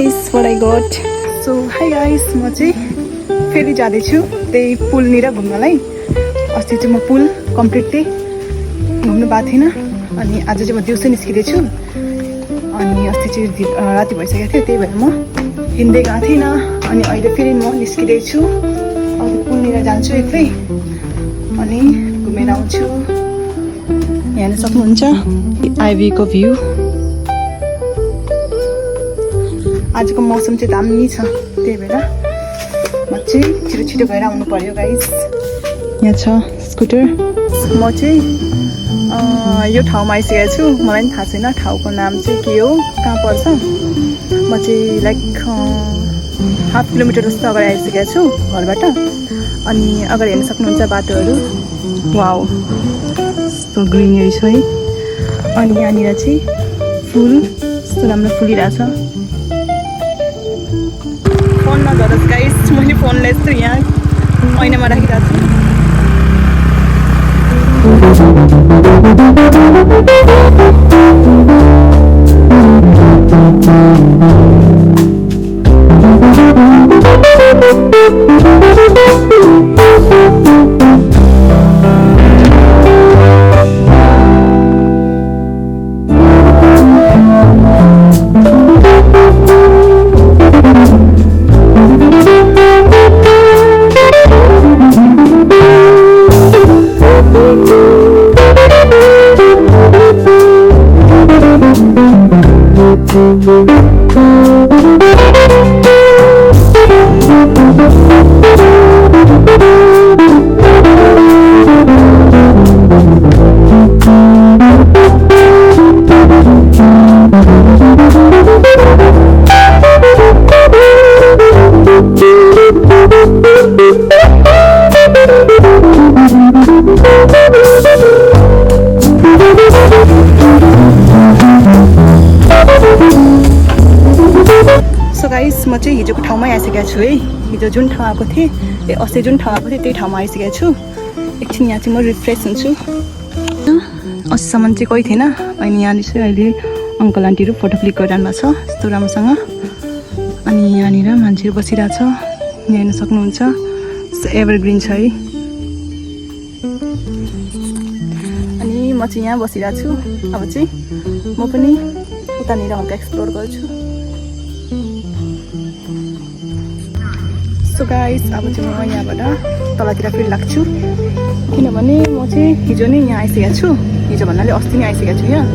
guys, what I got. So hi guys, म चाहिँ फेरि जाँदैछु त्यही पुलनिर घुम्नलाई। अस्ति चाहिँ म पुल कम्प्लिटली घुम्नु पाएको थिइनँ अनि आज चाहिँ म दिउँसो निस्किँदैछु अनि अस्ति चाहिँ राति भइसकेको थियो त्यही भएर म हिँड्दै गएको थिइनँ अनि अहिले फेरि म निस्किँदैछु अब पुलनिर जान्छु एक्लै अनि घुमेर आउँछु। हेर्न सक्नुहुन्छ आइभीको भ्यू। आजको मौसम चाहिँ दामी छ त्यही भएर म चाहिँ छिटो छिटो गएर आउनु पर्यो गाइस। यहाँ छ स्कुटर। म चाहिँ यो ठाउँमा आइसकेको छु। मलाई पनि थाहा छैन ठाउँको नाम चाहिँ के हो कहाँ पर्छ। म चाहिँ लाइक हाफ किलोमिटर जस्तो अगाडि आइसकेको छु घरबाट अनि अगाडि हेर्न सक्नुहुन्छ बाटोहरू। वाउ यस्तो ग्रिनरी छ है अनि यहाँनिर चाहिँ फुल यस्तो राम्रो फुलिरहेछ। फोन नधरोस् गाइस, मैले फोनलाई यस्तो यहाँ ऐनामा राखिरहेको छु। सो गाइस म चाहिँ हिजोको ठाउँमै आइसकेको छु है। हिजो जुन ठाउँ आएको थिएँ अस्ति जुन ठाउँ आएको थिएँ त्यही ठाउँमा आइसकेको छु। एकछिन यहाँ चाहिँ म रिफ्रेस हुन्छु। अस्तिसम्म चाहिँ कोही थिएन अनि यहाँनिर चाहिँ अहिले अङ्कल आन्टीहरू फोटो क्लिक गरिरहनु भएको छ यस्तो राम्रोसँग अनि यहाँनिर मान्छेहरू बसिरहेको छ। यहाँ हेर्न सक्नुहुन्छ एभरग्रिन छ है अनि म चाहिँ यहाँ बसिरहेको छु। अब चाहिँ म पनि उतानिर हल्का एक्सप्लोर गर्छु। सो गाइस अब चाहिँ म यहाँबाट तलतिर फेरि लाग्छु किनभने म चाहिँ हिजो नै यहाँ आइसकेको छु। हिजो भन्नाले अस्ति नै आइसकेको छु यहाँ।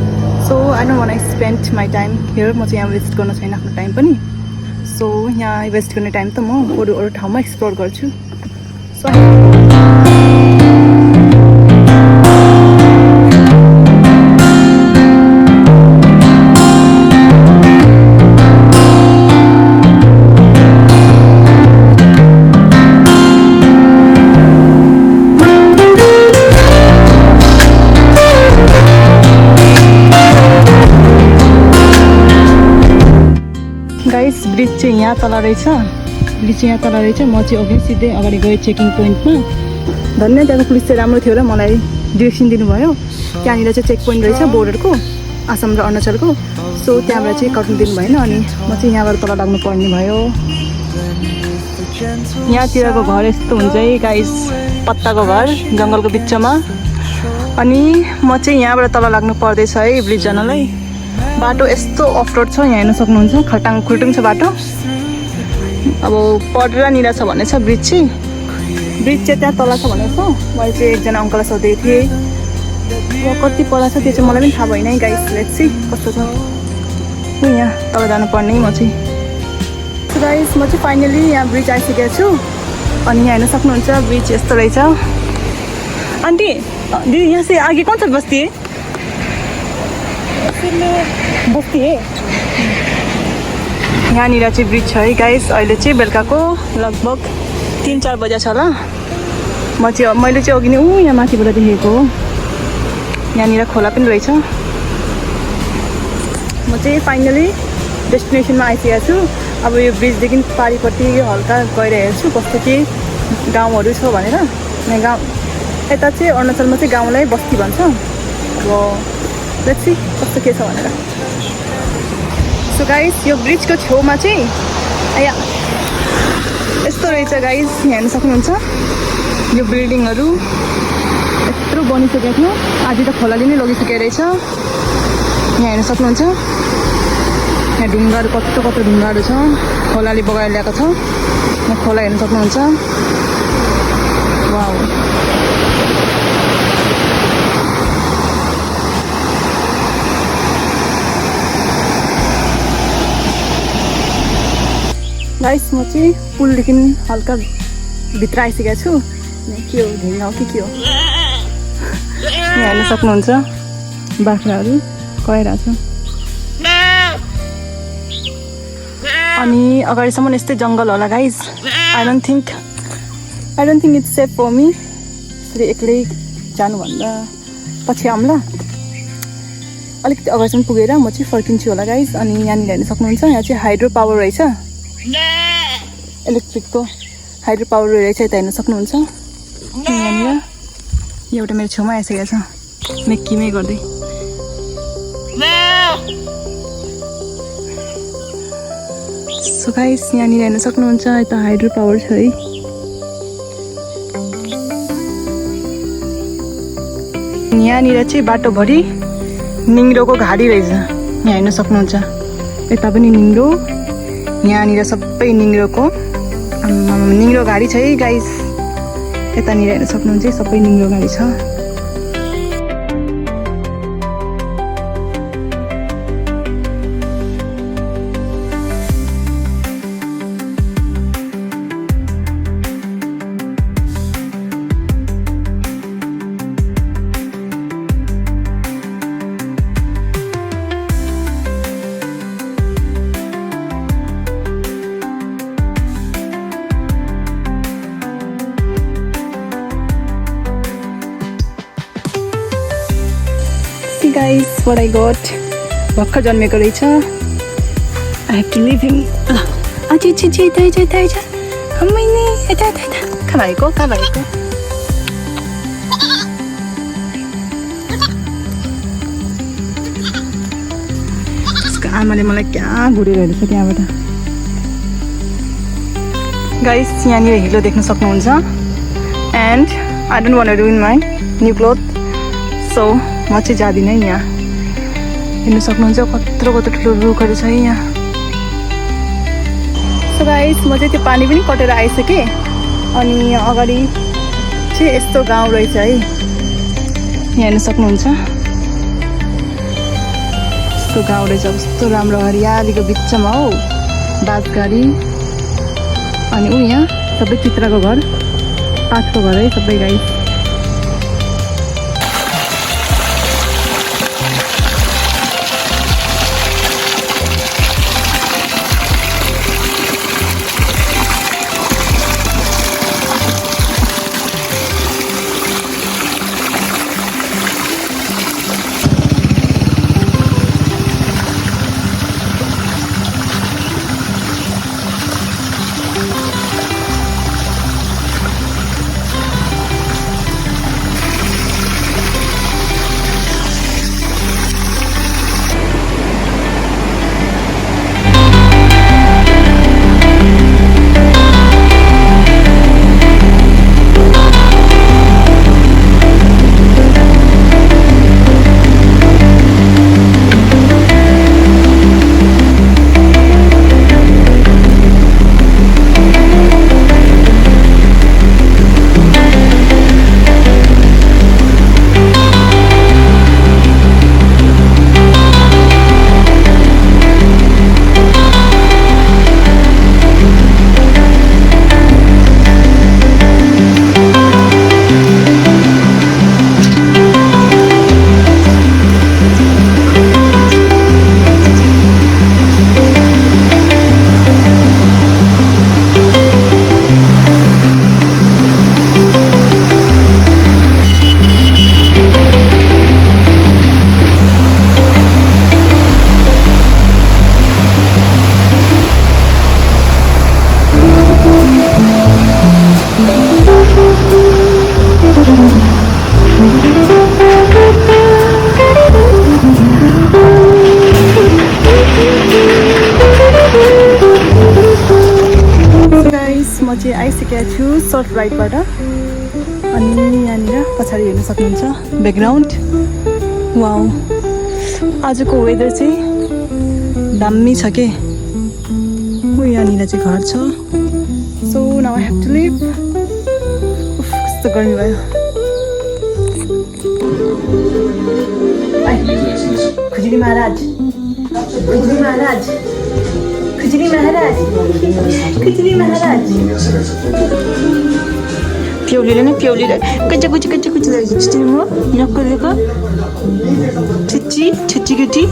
So I don't want to spend my time here. म चाहिँ यहाँ वेस्ट गर्न छैन आफ्नो टाइम पनि। सो यहाँ वेस्ट गर्ने टाइम त म अरू अरू ठाउँमा एक्सप्लोर गर्छु। सो गाइस ब्रिज चाहिँ यहाँ तल रहेछ। ब्रिज चाहिँ यहाँ तल रहेछ। म चाहिँ अघि सिधै अगाडि गएँ चेकिङ पोइन्टमा। धन्यवाद त्यहाँको पुलिस चाहिँ राम्रो थियो र मलाई डिरेक्सन दिनुभयो। त्यहाँनिर चाहिँ चेक पोइन्ट रहेछ बोर्डरको आसाम र अरुणाचलको। सो त्यहाँबाट चाहिँ कट्नु दिनु भएन अनि म चाहिँ यहाँबाट तल लाग्नु पर्ने भयो। यहाँतिरको घर यस्तो हुन्छ है गाइस, पत्ताको घर जङ्गलको बिचमा अनि म चाहिँ यहाँबाट तल लाग्नु पर्दैछ है ब्रिज जानलाई। बाटो यस्तो अफरोड छ यहाँ हेर्न सक्नुहुन्छ। खटाङ खुल्टुङ छ बाटो। अब पढ्रानिर छ भन्ने छ ब्रिज चाहिँ। ब्रिज चाहिँ त्यहाँ तल छ भनेको छ। मैले चाहिँ एकजना अङ्कललाई सोधेको थिएँ अब कति पर छ त्यो चाहिँ मलाई पनि थाहा भएन है गाइस। लेट्स सी कस्तो छ। यहाँ तल जानुपर्ने म चाहिँ। सो गाइस म चाहिँ फाइनली यहाँ ब्रिज आइसकेको छु अनि यहाँ हेर्न सक्नुहुन्छ ब्रिज यस्तो रहेछ। आन्टी दिदी यहाँ चाहिँ आगे कौन सा बस्ती है? बस्ती है। यहाँनिर चाहिँ ब्रिज छ है गाइस। अहिले चाहिँ बेलुकाको लगभग 3-4 बजे छ होला। मैले चाहिँ अघि नै यहाँ माथिबाट देखेको हो। यहाँनिर खोला पनि रहेछ। म चाहिँ फाइनली डेस्टिनेसनमा आइसकेको छु। अब यो ब्रिजदेखि पारिपट्टि हल्का गइरहेको छु कस्तो के गाउँहरू छ भनेर। यहाँ गाउँ यता चाहिँ अरुणाचलमा चाहिँ गाउँलाई बस्ती भन्छ। अब लेट्स सी कस्तो के छ भनेर। सो गाइस यो ब्रिजको छेउमा चाहिँ आया यस्तो रहेछ गाइस, यहाँ हेर्न सक्नुहुन्छ यो बिल्डिङहरू यत्रो बनिसकेको थियो, आधी त खोलाले नै लगिसकेको रहेछ। यहाँ हेर्न सक्नुहुन्छ यहाँ ढुङ्गाहरू कत्रो कत्रो ढुङ्गाहरू छ, खोलाले बगाएर ल्याएको छ। यहाँ खोला हेर्न सक्नुहुन्छ। वाउ, गाइस म चाहिँ पुलदेखि हल्का भित्र आइसकेको छु। के हो, ढुङ्गा हो कि के हो? यहाँ हेर्न सक्नुहुन्छ बाख्राहरू गइरहेछ। अनि अगाडिसम्म यस्तै जङ्गल होला guys. I don't think it's safe for me. यसरी एक्लै जानुभन्दा पछि आउँला, अलिकति अगाडिसम्म पुगेर म चाहिँ फर्किन्छु होला गाइस। अनि यहाँनिर हेर्न सक्नुहुन्छ यहाँ चाहिँ हाइड्रो पावर रहेछ, इलेक्ट्रिकको हाइड्रो पावर रहेछ। यता हेर्न सक्नुहुन्छ यहाँनिर एउटा मेरो छेउमा आइसकेको छ मेक्कीमै गर्दै। सो गाइस यहाँनिर हेर्न सक्नुहुन्छ यता हाइड्रो पावर छ है। यहाँनिर चाहिँ बाटोभरि निङ्ग्रोको घाडी रहेछ, यहाँ हेर्न सक्नुहुन्छ। यता पनि निङ्ग्रो, यहाँनिर सबै निङ्ग्रोको निङ्ग्रो घाडी छ है गाइस। यतानिर हेर्न सक्नुहुन्छ सबै निङ्ग्रो घाडी छ। Guys, what I got. भर्खर जन्मेको रहेछ। I have to leave him. आजी यता खम्मैनी यता कहाँ भएको? त्यसको आमाले मलाई क्या घुरिरहेको छ त्यहाँबाट। गाइस यहाँनिर हिलो देख्न सक्नुहुन्छ। And I don't want to ruin my new cloth, so म चाहिँ जाँदिनँ। यहाँ हेर्न सक्नुहुन्छ कत्रो कत्रो ठुलो रुखहरू छ यहाँ। सो गाइस म चाहिँ त्यो पानी पनि कटेर आइसकेँ। अनि अगाडि चाहिँ यस्तो गाउँ रहेछ है, यहाँ हेर्न सक्नुहुन्छ। यस्तो गाउँ रहेछ, कस्तो राम्रो हरियालीको बिचमा हो बाजगाडी। अनि ऊ यहाँ सबै चित्राको घर, पाँचको घर है सबै गाइस। आइरहेको छु सर्ट राइडबाट अनि यहाँनिर पछाडि हेर्न सक्नुहुन्छ ब्याकग्राउन्ड वाउ आजको वेदर चाहिँ दामी छ के यहाँनिर चाहिँ घर छ so now I have to leave कस्तो गर्मी भयो खुजुरी महाराज खुजुरी महाराज खुजुरी महाराज खुजुरी महाराज प्याउलीले नै प्याउलीले कच्चा कुची कच्चा कुची लगेको छु म नक्कलेको छुच्ची छुच्ची केटी